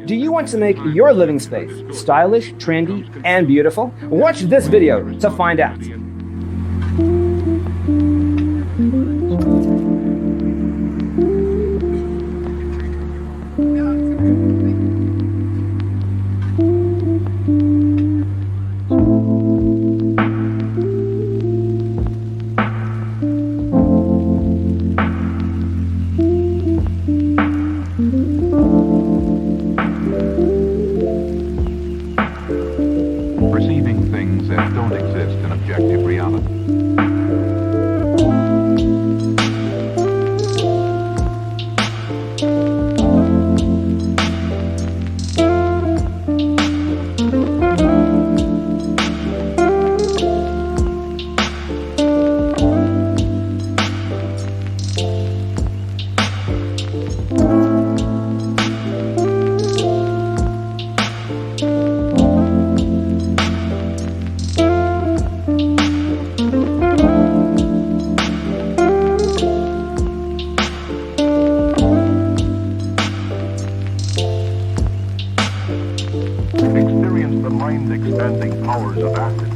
Do you want to make your living space stylish, trendy, and beautiful? Watch this video to find out. Perceiving things that don't exist in objective reality. Experience the mind-expanding powers of acid.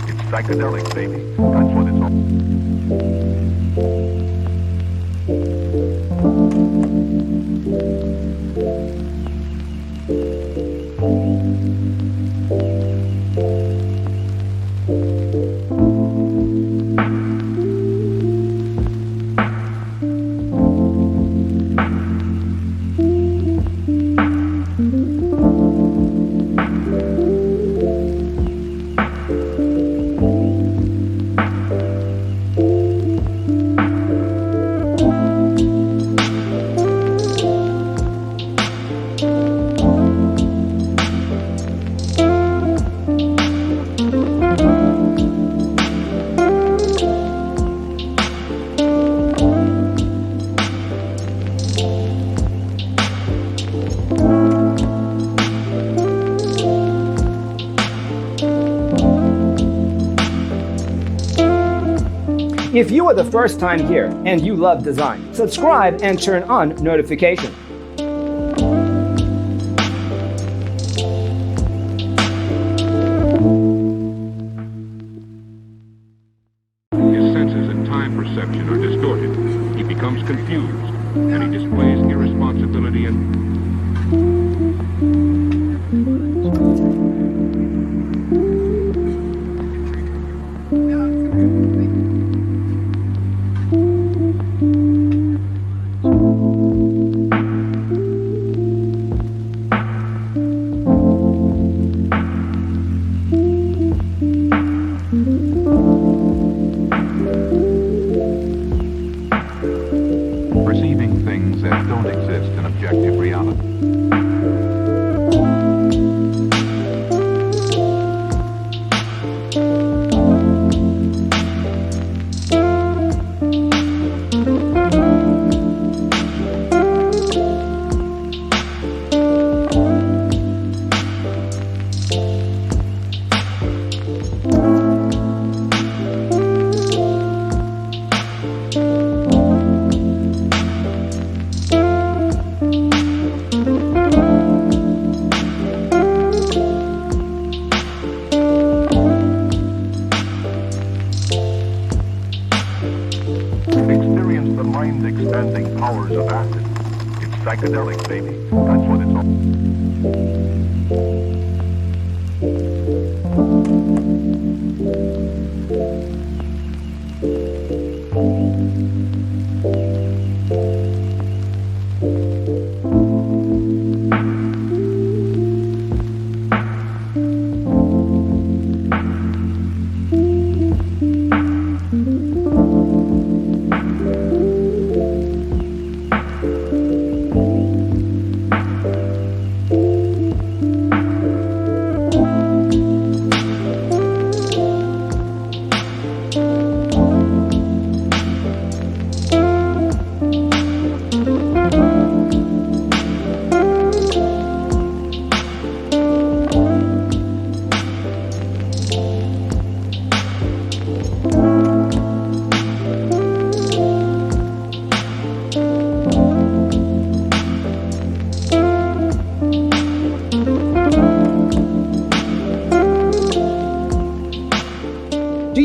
It's psychedelic, baby. That's what it's all. If you are the first time here and you love design, subscribe and turn on notifications. His senses and time perception are distorted. He becomes confused, and he displays irresponsibility and... perceiving things that don't exist in objective reality. Experience the mind-expanding powers of acid. It's psychedelic, baby. That's what it's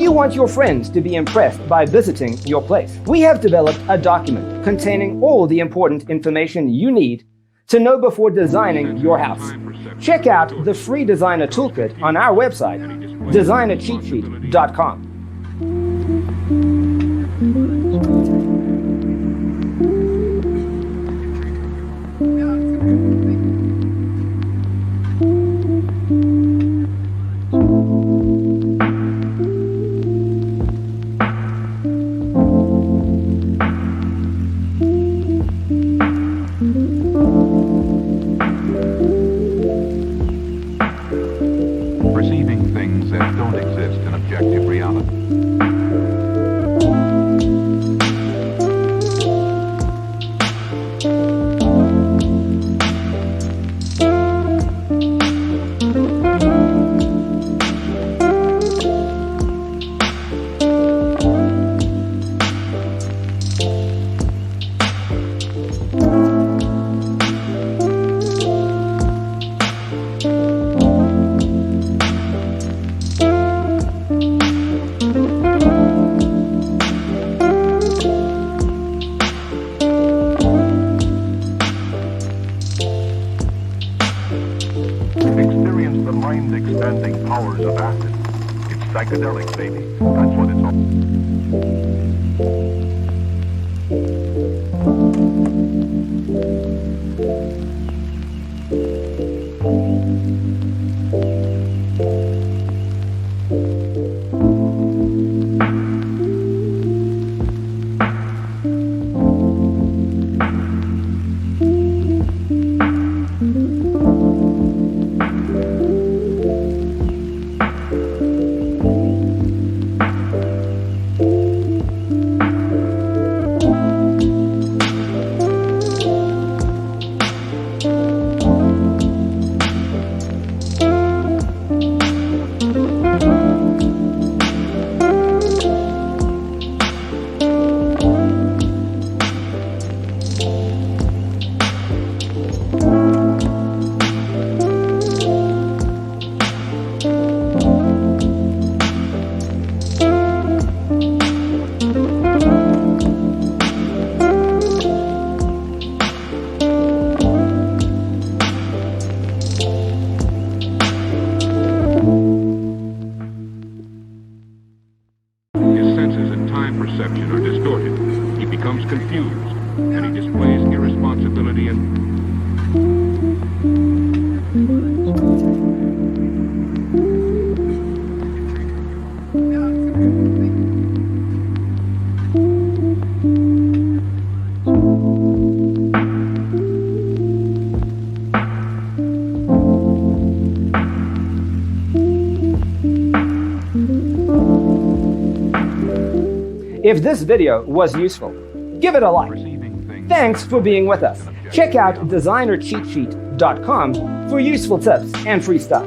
You want your friends to be impressed by visiting your place. We have developed a document containing all the important information you need to know before designing your house. Check out the free designer toolkit on our website, designercheatsheet.com. Perceiving things that don't exist in objective reality. Experience the mind-expanding powers of acid. It's psychedelic, baby. That's what it's all. Perception are distorted. He becomes confused, and he displays irresponsibility and... If this video was useful, give it a like. Thanks for being with us. Check out designercheatsheet.com for useful tips and free stuff.